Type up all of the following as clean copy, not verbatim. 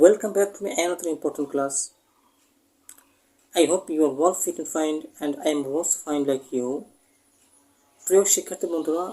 Welcome back to another important class. I hope you are well fit and fine, and I am also fine like you. প্রিয় শিক্ষার্থী বন্ধুরা,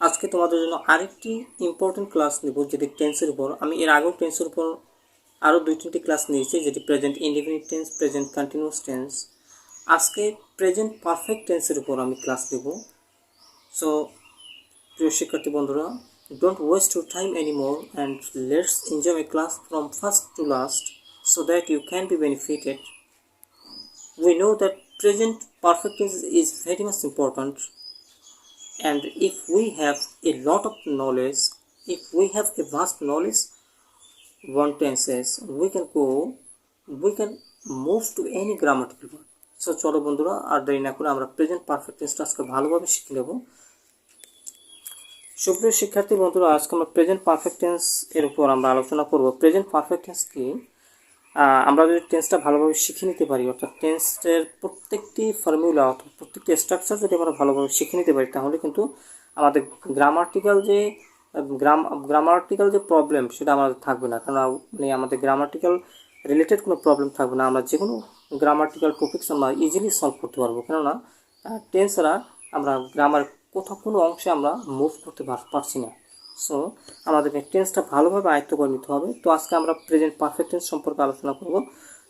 আজকে তোমাদের জন্য আরেকটি ইম্পর্টেন্ট ক্লাস নেব যেটি টেন্সের উপর। আমি এর আগেও টেন্সের উপর আরও 2-3টি ক্লাস নিয়েছি, যেটি present indefinite tense, present continuous tense. আজকে প্রেজেন্ট পারফেক্ট টেন্সের উপর আমি ক্লাস নেব। সো প্রিয় শিক্ষার্থী বন্ধুরা, don't waste your time anymore and let's enjoy a class from first to last so that you can be benefited. We know that present perfect tense is very much important, and if we have a lot of knowledge, if we have a vast knowledge one tenses, we can move to any grammatical word. So চলো বন্ধুরা, আর দেরি না করে আমরা present perfect টেন্সটা আজকে ভালোভাবে শিখে নেব। সুপ্রিয় শিক্ষার্থী বন্ধুরা, আজকে আমরা প্রেজেন্ট পারফেক্ট টেন্স এর উপর আমরা আলোচনা করব। প্রেজেন্ট পারফেক্ট টেন্স কি? আমরা যদি টেন্সটা ভালোভাবে শিখে নিতে পারি, অর্থাৎ টেন্সের প্রত্যেকটি ফর্মুলা অর্থাৎ প্রত্যেকটি স্ট্রাকচার যদি আমরা ভালোভাবে শিখে নিতে পারি, তাহলে কিন্তু আমাদের গ্রামাটিক্যাল যে প্রবলেম সেটা আমাদের থাকবে না। কারণ মানে আমাদের গ্রামাটিক্যাল রিলেটেড কোনো প্রবলেম থাকবে না। আমরা যে কোনো গ্রামাটিক্যাল টপিকস আমরা ইজিলি সলভ করতে পারবো, কেননা টেন্সরা আমরা গ্রামার কোনো অংশে আমরা মুভ করতে পারছি না। সো আমাদেরকে টেন্সটা ভালোভাবে আয়ত্ত করে নিতে হবে। তো আজকে আমরা প্রেজেন্ট পারফেক্ট টেন্স সম্পর্কে আলোচনা করব।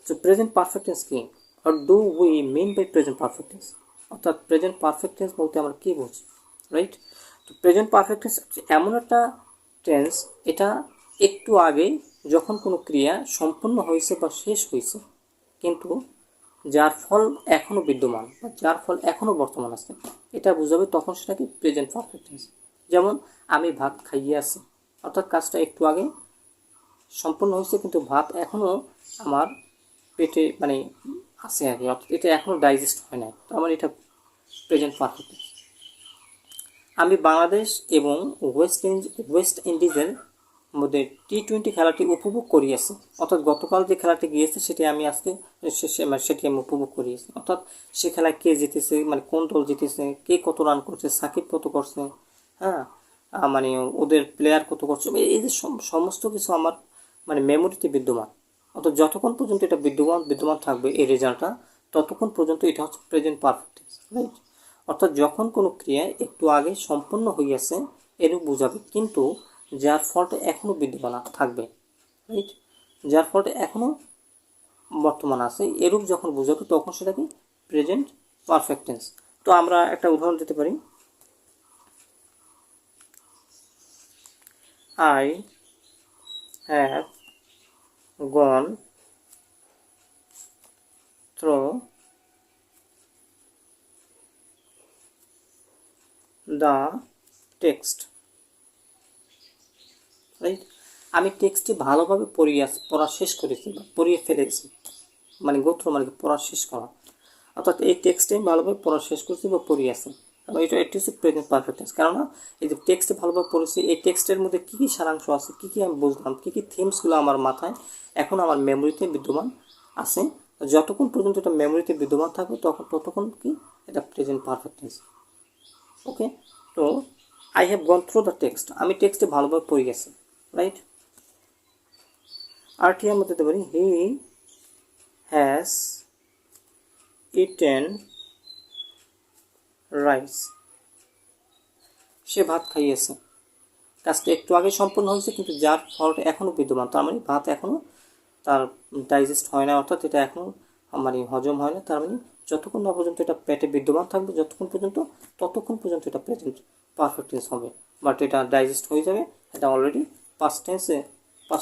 তো প্রেজেন্ট পারফেক্ট টেন্স কি, আর do we mean by present perfect tense, অর্থাৎ প্রেজেন্ট পারফেক্ট টেন্স বলতে আমরা কী বুঝি, রাইট? তো প্রেজেন্ট পারফেক্ট টেন্স এমন একটা টেন্স, এটা একটু আগে যখন কোনো ক্রিয়া সম্পূর্ণ হয়েছে বা শেষ হয়েছে, কিন্তু যার ফল এখনও বিদ্যমান বা যার ফল এখনও বর্তমান আছে, এটা বোঝাবে, তখন সেটাকে প্রেজেন্ট পারফেক্ট টেন্স। যেমন আমি ভাত খাইয়ে আছি, অর্থাৎ কাজটা একটু আগে সম্পূর্ণ হয়েছে কিন্তু ভাত এখনও আমার পেটে মানে আছে আর কি, অর্থাৎ এটা এখনও ডাইজেস্ট হয় না, তো আমার এটা প্রেজেন্ট পারফেক্ট টেন্স। আমি বাংলাদেশ এবং ওয়েস্ট ইন্ডিজের মধ্যে টি-20 খেলাটি উপভোগ করিয়েছি, অর্থাৎ গতকাল যে খেলাটি গিয়েছে সেটি আমি আজকে সেটি আমি উপভোগ করিয়েছি। অর্থাৎ সে খেলায় কে জিতেছে, মানে কোন দল জিতেছে, কে কত রান করছে, সাকিব কত করছে, হ্যাঁ, মানে ওদের প্লেয়ার কত করছে, এই যে সমস্ত কিছু আমার মানে মেমোরিতে বিদ্যমান। অর্থাৎ যতক্ষণ পর্যন্ত এটা বিদ্যমান থাকবে এই রেজাল্টটা, ততক্ষণ পর্যন্ত এটা হচ্ছে প্রেজেন্ট পারফেক্ট টেন্স, রাইট? অর্থাৎ যখন কোনো ক্রিয়া একটু আগে সম্পন্ন হইয়াছে এরূপ বোঝাবে, কিন্তু যার ফলটা এখনও বিদ্যমান থাকবে, রাইট? যার ফলটা এখনও বর্তমান আছে এরূপ যখন বোঝাবে, তখন সেটাকে প্রেজেন্ট পারফেক্ট টেন্স। তো আমরা একটা উদাহরণ দিতে পারি। I have gone through the text, right? আমি টেক্সটটি ভালোভাবে পড়া শেষ করেছি বা পড়িয়ে ফেলেছি, মানে গোত্র মানে পড়া শেষ করা, অর্থাৎ এই টেক্সটে আমি ভালোভাবে পড়া শেষ করেছি বা পড়িয়েছি। এটা হচ্ছে প্রেজেন্ট পারফেক্ট টেন্স, কেননা এই যে টেক্সটে ভালোভাবে পড়েছি, এই টেক্সটের মধ্যে কী কী সারাংশ আছে, কী কী আমি বুঝলাম, কী কী থিমসগুলো আমার মাথায় এখন আমার মেমোরিতে বিদ্যমান আছে, যতক্ষণ পর্যন্ত এটা মেমোরিতে বিদ্যমান থাকবে ততক্ষণ কি এটা প্রেজেন্ট পারফেক্ট টেন্স। ওকে, তো I have gone through the text, আমি টেক্সটে ভালোভাবে পড়ে গেছি, রাইট? আর টি আমরা দিতে পারি হি হ্যাজ ইটেন রাইস, সে ভাত খাইয়েছে, কাজটা একটু আগে সম্পন্ন হয়েছে কিন্তু যার ফলটা এখনও বিদ্যমান, তার মানে ভাত এখনও তার ডাইজেস্ট হয় না, অর্থাৎ এটা এখনও মানে হজম হয় না, তার মানে যতক্ষণ না পর্যন্ত এটা পেটে বিদ্যমান থাকবে ততক্ষণ পর্যন্ত এটা প্রেজেন্ট পারফেক্ট টেন্স হবে। বাট এটা ডাইজেস্ট হয়ে যাবে, এটা অলরেডি পাস্ট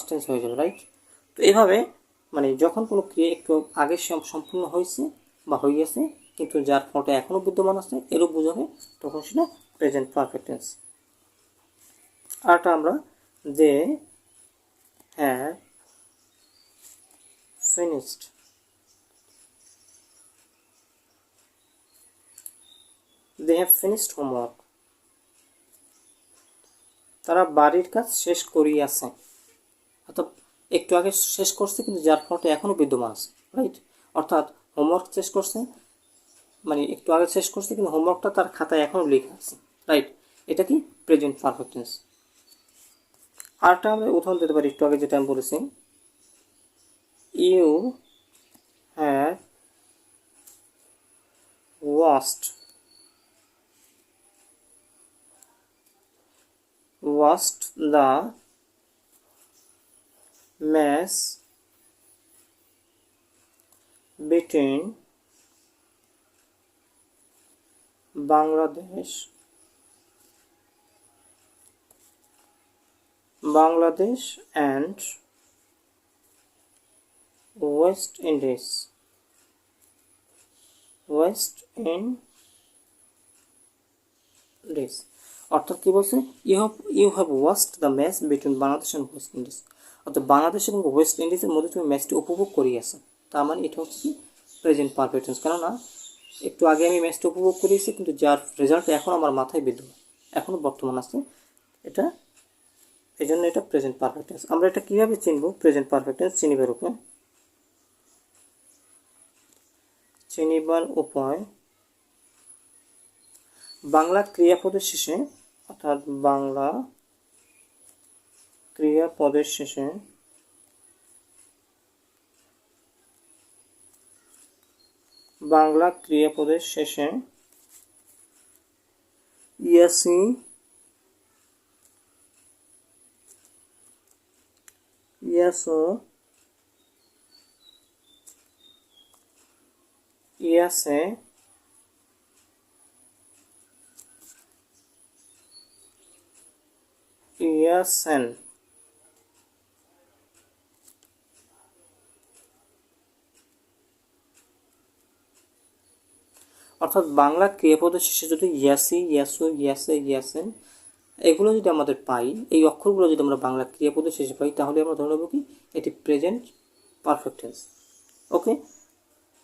টেন্স হয়ে যাবে, রাইট? তো এইভাবে মানে যখন কোনো ক্রিয়া একটু আগে সম্পূর্ণ হয়েছে বা হয়ে কিন্তু যার ফলটা এখনও বিদ্যমান আছে এরও বোঝাবে, তখন সেটা প্রেজেন্ট পারফেক্ট টেন্স। আরটা আমরা they have finished, they have finished homework, তারা বাড়ির কাজ শেষ করিয়াছে, অর্থাৎ একটু আগে শেষ করছে কিন্তু যার ফলটা এখনও বিদ্যমান আছে, রাইট? অর্থাৎ হোমওয়ার্ক শেষ করছে মানে একটু আগে শেষ করছে কিন্তু হোমওয়ার্কটা তার খাতায় এখনও লেখা আছে, রাইট? এটা কি প্রেজেন্ট পারফেক্ট টেন্স। আরটা আমরা উদাহরণ দিতে পারি একটু আগে যেটা আমি বলেছি, you have watched the match between Bangladesh and West Indies. অর্থাৎ কি বলছে, you have watched the match between Bangladesh and West Indies, অর্থাৎ বাংলাদেশ এবং ওয়েস্ট ইন্ডিজের মধ্যে তুমি ম্যাচটি উপভোগ করিয়েছো। তার মানে এটা হচ্ছে কি প্রেজেন্ট পারফেক্ট টেন্স, কেননা একটু আগে আমি ম্যাচটা উপভোগ করিয়েছি, কিন্তু যার রেজাল্ট এখন আমার মাথায় বিদ্যমান, এখনও বর্তমান আছে, এটা এই জন্য এটা প্রেজেন্ট পারফেক্ট টেন্স। আমরা এটা কীভাবে চিনব প্রেজেন্ট পারফেক্ট টেন্স? চিনিবার উপায় বাংলা ক্রিয়াপদের শেষে, অর্থাৎ বাংলা ক্রিয়াপদের শেষে ইয়াসি ইয়াসো ইয়াসে ইয়াসেন, অর্থাৎ বাংলা ক্রিয়াপদের শেষে যদি ইয়াসি, ইয়াসু, ইয়াসে, ইয়াসেন এগুলো যদি আমাদের পাই, এই অক্ষরগুলো যদি আমরা বাংলা ক্রিয়াপদের শেষে পাই, তাহলে আমরা ধরে নেব কি এটি প্রেজেন্ট পারফেক্ট টেন্স। ওকে,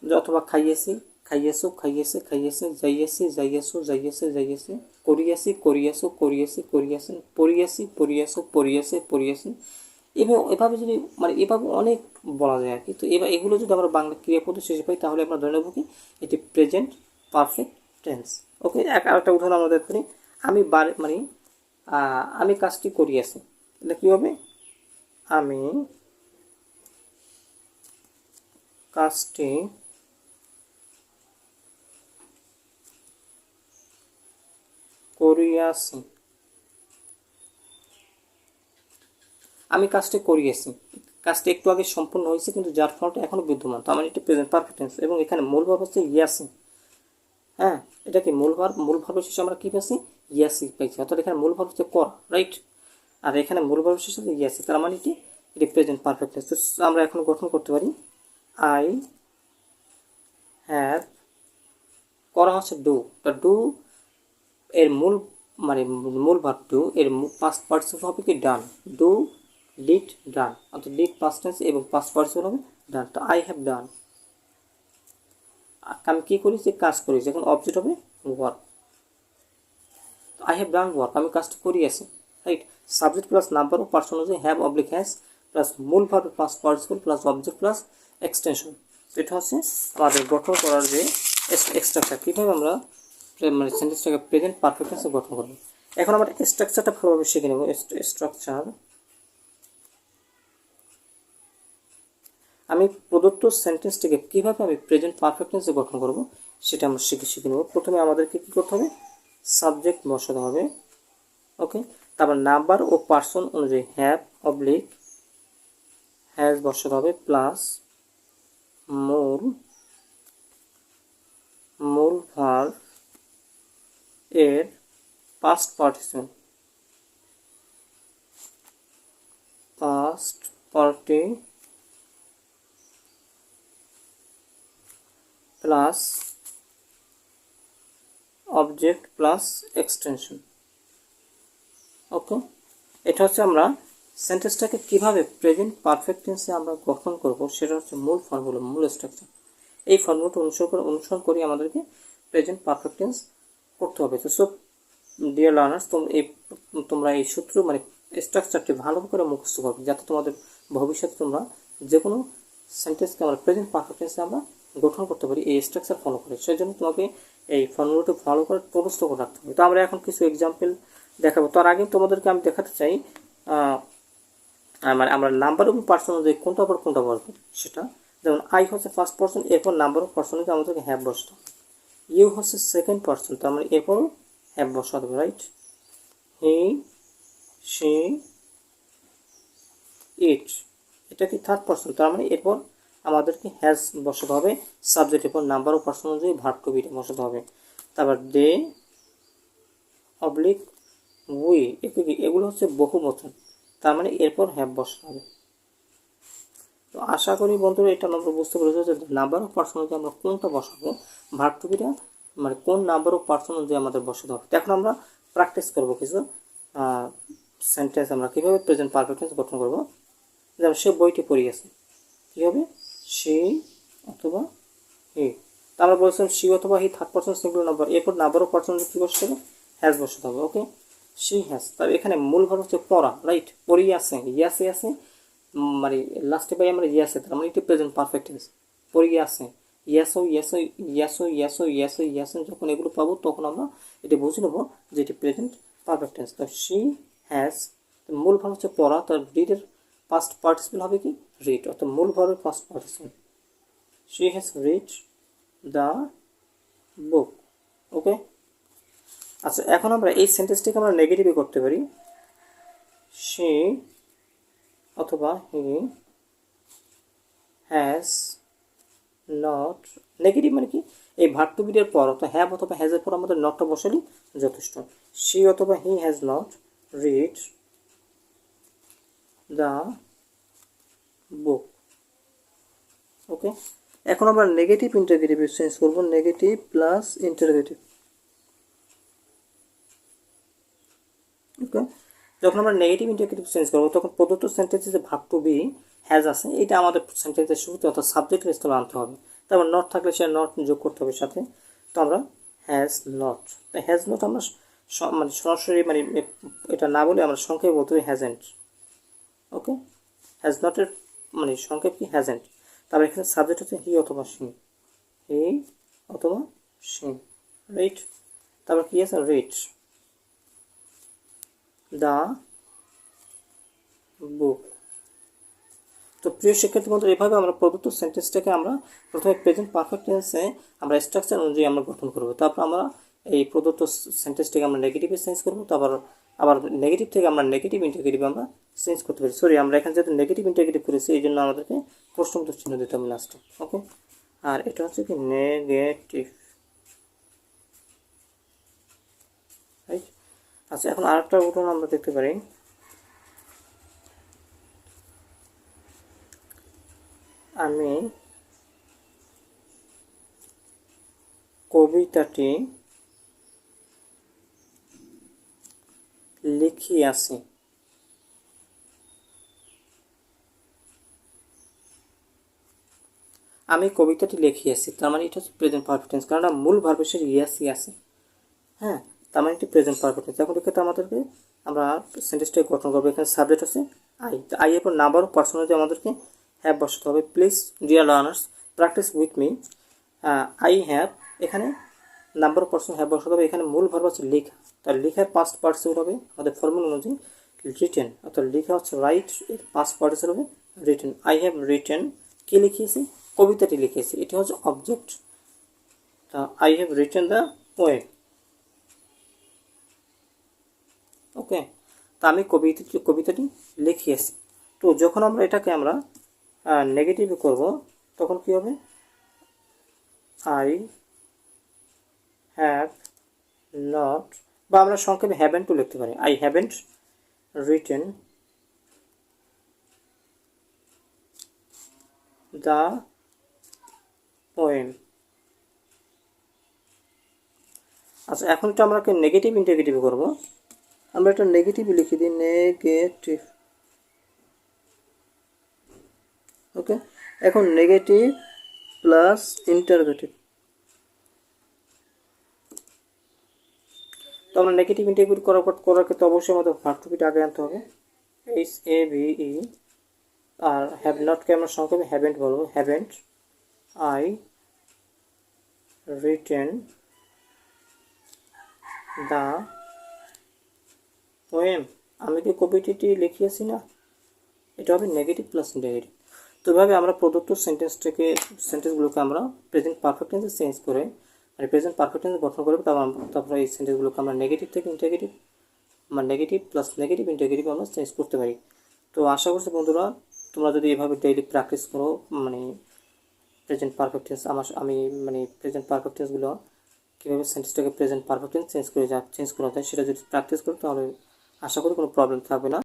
অথবা খাইয়েছি, খাইয়েছো, খাইয়েছে, খাইয়েছে, যাইয়েছি, যাইয়েছো, যাইয়েছে, যাইয়েছে, করিয়াছি, করিয়াছো, করিয়েছি, করিয়াছেন, পড়িয়াছি, পড়িয়াছো, পড়িয়েছে, পড়িয়েছেন, এবং এভাবে যদি মানে এভাবে অনেক বলা যায় আর কি। তো এবার এগুলো যদি আমরা বাংলা ক্রিয়াপদের শেষে পাই, তাহলে আমরা ধরে নেব কি এটি প্রেজেন্ট পারফেক্ট টেন্স। ওকে, আরেকটা উদাহরণ আমরা দেখতে পারি, আমি কাজটি করিয়াছি, এটা কী হবে? আমি কাজটি করিয়াছি, আমি কাজটি করিয়েছি, কাজটি একটু আগে সম্পূর্ণ হয়েছে, কিন্তু যার ফলটা এখনো বিদ্যমান, তার মানে এটি প্রেজেন্ট পারফেক্ট টেন্স। এবং এখানে মূল ভাব হচ্ছে ইয়াসি। হ্যাঁ, এটা কি মূল ভার্বের শেষে আমরা কি পাচ্ছি? ইয়াসি পাইছি, অর্থাৎ এখানে মূল ভার্ব হচ্ছে কর, রাইট? আর এখানে মূল ভার্বের শেষে ইয়াসি, তার মানে এটি প্রেজেন্ট পারফেক্ট টেন্স। তো আমরা এখন গঠন করতে পারি, আই হ্যাভ, করা হচ্ছে ডু, ডু এর মূল ভার্ব ডু এর পাস্ট পার্টিসিপল হবে কি ডান, ডু, ডিড, ডান, অর্থাৎ ডিড পাস্ট টেন্স এবং পাস্ট পার্টিসিপল হবে ডান। তো আই হ্যাভ ডান, আমি কী করেছি? কাজ করেছি, এখন অবজেক্ট হবে work. I have done work, আমি কাজটা করিয়েছি, রাইট? সাবজেক্ট প্লাস নাম্বার ও পার্সন অনুযায়ী হ্যাভ অবলিক হ্যাজ প্লাস মূল verb plus participle plus object plus extension. এটা হচ্ছে আমাদের গঠন করার যে স্ট্রাকচার, কীভাবে আমরা সেন্টেন্সটাকে প্রেজেন্ট পারফেক্ট টেন্সে গঠন করবো। এখন আমরা স্ট্রাকচারটা ভালোভাবে শিখে নেব। স্ট্রাকচার, আমি প্রদত্ত সেন্টেন্সটিকে কীভাবে আমি প্রেজেন্ট পারফেক্ট টেন্সে গঠন করব সেটা আমরা শিখে নেব। প্রথমে আমাদেরকে কী করতে হবে? সাবজেক্ট বসাতে হবে, ওকে। তারপর নাম্বার ও পার্সন অনুযায়ী হ্যাভ অবলিক হ্যাজ বসাতে হবে প্লাস মূল ভার্ব এর past participle plus object plus extension. Okay, এটা হচ্ছে আমরা সেন্টেন্সটাকে কীভাবে প্রেজেন্ট পারফেক্ট টেন্সে আমরা গঠন করব, সেটা হচ্ছে মূল ফর্মুলা, মূল স্ট্রাকচার। এই ফর্মুলাটা অনুসরণ করে আমাদেরকে প্রেজেন্ট পারফেক্ট টেন্স করতে হবে। তো সো ডিয়ার লার্নার্স, তোমরা এই সূত্র স্ট্রাকচারটি ভালো করে মুখস্থ করবে, যাতে তোমাদের ভবিষ্যতে তোমরা যে কোনো সেন্টেন্সকে আমরা প্রেজেন্ট পারফেক্ট টেন্সে আমরা গঠন করতে পারি এই স্ট্রাকচার ফলো করে। সেই জন্য তোমাকে এই ফর্মুলাটি ভালো করে মুখস্থ করে রাখতে হবে। তো আমরা এখন কিছু এক্সাম্পল দেখাবো। তার আগে তোমাদেরকে আমি দেখাতে চাই মানে আমরা নাম্বার এবং পার্সন অনুযায়ী কোনটা পর কোনটা বলবো সেটা। যেমন আই হচ্ছে ফার্স্ট পার্সন, এরপর নাম্বার অফ পার্সন অনুযায়ী আমাদেরকে হ্যাভ বসতে হবে। ইউ হচ্ছে সেকেন্ড পার্সন, তার মানে এরপরও হ্যাভ বসাতে হবে, রাইট। হি, সি, ইট, এটা কি থার্ড পার্সন, তার মানে এরপর আমাদেরকে হ্যাজ বসাতে হবে। সাবজেক্টের পর নাম্বার অফ পার্সন অনুযায়ী ভার্ব টু বিটা বসাতে হবে। তারপর দে, অবলিক, উই, এগুলো হচ্ছে বহুবচন, তার মানে এরপর হ্যাভ বসাতে হবে। তো আশা করি বন্ধুরা এটা আমরা বুঝতে পেরেছি যে নাম্বার অফ পার্সন অনুযায়ী আমরা কোনটা বসাবো, ভার্ব টু বিটা মানে কোন নাম্বার অফ পার্সন অনুযায়ী আমাদের বসাতে হবে। এখন আমরা প্র্যাকটিস করবো কিছু সেন্টেন্স, আমরা কীভাবে প্রেজেন্ট পারফেক্ট টেন্স গঠন করবো। যেমন সে বইটি পড়ে গেছে, কী হবে, সে অথবা হি। তা আমরা বলছিলাম সি অথবা he third person singular number, এরপর নাম্বার অফ পার্সন কী বসতে হবে, হ্যাজ বসাতে হবে। ওকে, সি হ্যাজ, তার এখানে মূল ভাব হচ্ছে পড়া, রাইট। পড়ি আছে, ইয়াসে আছে, মানে লাস্টে পাই আমরা ইয়াসে, তার মানে এটি প্রেজেন্ট পারফেক্ট টেন্স। পড়ি আছে, ইয়াসো ইয়াসো ইয়াসো ইয়াসো ইয়াসো ইয়াসো, যখন এগুলো পাবো তখন আমরা এটি বুঝে নেবো যে এটি প্রেজেন্ট পারফেক্ট টেন্স। তো সি হ্যাজ, মূল ভাব হচ্ছে পড়া, তার রিডের পাস্ট পার্টিসিপল হবে কি, রিড, অর্থাৎ মূল ভাবের past participle. She has read the book. Okay, আচ্ছা এখন আমরা এই সেন্টেন্সটিকে আমরা নেগেটিভে করতে পারি। শি অথবা হি হ্যাজ নট, নেগেটিভ মানে কি, এই ভার্ব টু বিটার পর অর্থাৎ হ্যাভ অথবা হ্যাজের পর আমাদের নটটা বসালেই যথেষ্ট। শি অথবা he has not read the book. Okay, এখন আমরা নেগেটিভ ইন্টারগেটিভ চেঞ্জ করবো, নেগেটিভ প্লাস ইন্টারগেটিভ। ওকে, যখন আমরা নেগেটিভ ইন্টারগেটিভ চেঞ্জ করবো তখন প্রদত্ত সেন্টেন্সে যে ভার্ব টু বি হ্যাজ আছে এটা আমাদের সেন্টেন্সের শুরুতে অর্থাৎ সাবজেক্টের স্থলে আনতে হবে। তারপর নট থাকলে সে নট যোগ করতে হবে সাথে। তো আমরা হ্যাজ নট, হ্যাজ নট আমরা মানে সরাসরি মানে এটা না বলে আমরা সংক্ষেপে বলতে হবে হ্যাজেন্ট। ওকে, হ্যাজ নটের মানে সংক্ষেপ কি, হ্যাজেন্ট। তারপর এখানে সাবজেক্ট হচ্ছে হি অথবা সি, হি অথবা সি, রাইট। তারপর কি আছে, রিড দ্য বুক। তো প্রিয় শিক্ষার্থী বন্ধু, এভাবে আমরা প্রদত্ত সেন্টেন্সটাকে আমরা প্রথমে প্রেজেন্ট পারফেক্ট টেন্সে আমরা স্ট্রাকচার অনুযায়ী আমরা গঠন করব। তারপর আমরা এই প্রদত্ত সেন্টেন্সটাকে আমরা নেগেটিভে চেঞ্জ করবো। তারপর আবার নেগেটিভ থেকে আমরা নেগেটিভ ইন্টিগ্রেটিভ আমরা চেঞ্জ করতে পারি। সরি, আমরা এখানে যেহেতু নেগেটিভ ইন্টিগ্রেটিভ করেছি এই জন্য আমাদেরকে প্রশ্নবোধক চিহ্ন দিতে হবে লাস্টে। ওকে, আর এটা হচ্ছে কি নেগেটিভ, রাইট। আচ্ছা এখন আরেকটা উদাহরণ আমরা দেখতে পারি। আমি কবিতাটি লিখিয়াছি। আমি কবিতাটি লিখিয়াছি, তার মানে এটা হচ্ছে প্রেজেন্ট পারফেক্ট টেন্স, কারণ মূল ভার্ব হিসেবে ইয়াসি আছে। হ্যাঁ, তার মানে এটি প্রেজেন্ট পারফেক্ট টেন্স। এখন এক্ষেত্রে আমাদেরকে আমরা সেন্টেন্সটাকে গঠন করবো। এখানে সাবজেক্ট হচ্ছে আই, আই এর পর নাম্বার অফ পার্সন অনুযায়ী আমাদেরকে হ্যাভ বসাতে হবে। Please dear learners practice with me. I have, এখানে নাম্বার অফ পার্সন হ্যাভ বসাতে হবে। এখানে মূল ভার্ব হচ্ছে লেখা, তার লেখার পাস্ট পার্টিসিপল হবে আমাদের ফর্মুলা অনুযায়ী রিটেন, অর্থাৎ লেখা হচ্ছে রাইট, এর পাস্ট পার্টিসিপল হবে রিটেন। আই হ্যাভ রিটেন, কে লিখিয়েছি, কবিতাটি লিখেছি, এটি হচ্ছে অবজেক্ট। তা I have written the poem. Okay, তা আমি কবিতাটি লিখিয়েছি। তো যখন আমরা এটাকে আমরা নেগেটিভ করব তখন কি হবে, আই হ্যাভ নট, বা আমরা সংক্ষেপে হ্যাভেন্টও লিখতে পারি, I haven't written the poem. আচ্ছা এখন এটা আমরা নেগেটিভ ইন্টিগ্রেটিভ করবো। আমরা এটা নেগেটিভ লিখে দিই, নেগেটিভ। ওকে, এখন নেগেটিভ প্লাস ইন্টারগেটিভ। তো আমরা নেগেটিভ ইন্টিগ্রেট করার ক্ষেত্রে অবশ্যই আমাদের ভার্ব টু বিটা আগে আনতে হবে, HAVE। আর হ্যাভ নটকে আমরা সংক্ষেপে হ্যাভেন্ট বলবো, haven't I written the poem. আমি কি কবিতাটি লিখিয়েছি না, এটা হবে নেগেটিভ প্লাস নেগেটিভ। তো এভাবে আমরা প্রদত্ত সেন্টেন্সগুলোকে আমরা প্রেজেন্ট পারফেক্ট টেন্সে চেঞ্জ করে মানে প্রেজেন্ট পারফেক্ট টেন্স গঠন করে তারপরে এই সেন্টেন্সগুলোকে আমরা নেগেটিভ থেকে ইন্টিগ্রেটিভ মানে নেগেটিভ প্লাস নেগেটিভ ইন্টিগ্রেটিভ আমরা চেঞ্জ করতে পারি। তো আশা করছি বন্ধুরা তোমরা যদি এভাবে ডেইলি প্র্যাকটিস করো মানে প্রেজেন্ট পারফেক্ট টেন্স আমি মানে প্রেজেন্ট পারফেক্ট টেন্সগুলো কীভাবে সেন্টেন্সটাকে প্রেজেন্ট পারফেক্ট টেন্স চেঞ্জ করা যায় সেটা যদি প্র্যাকটিস করো তাহলে আশা করি কোনো প্রবলেম থাকবে না।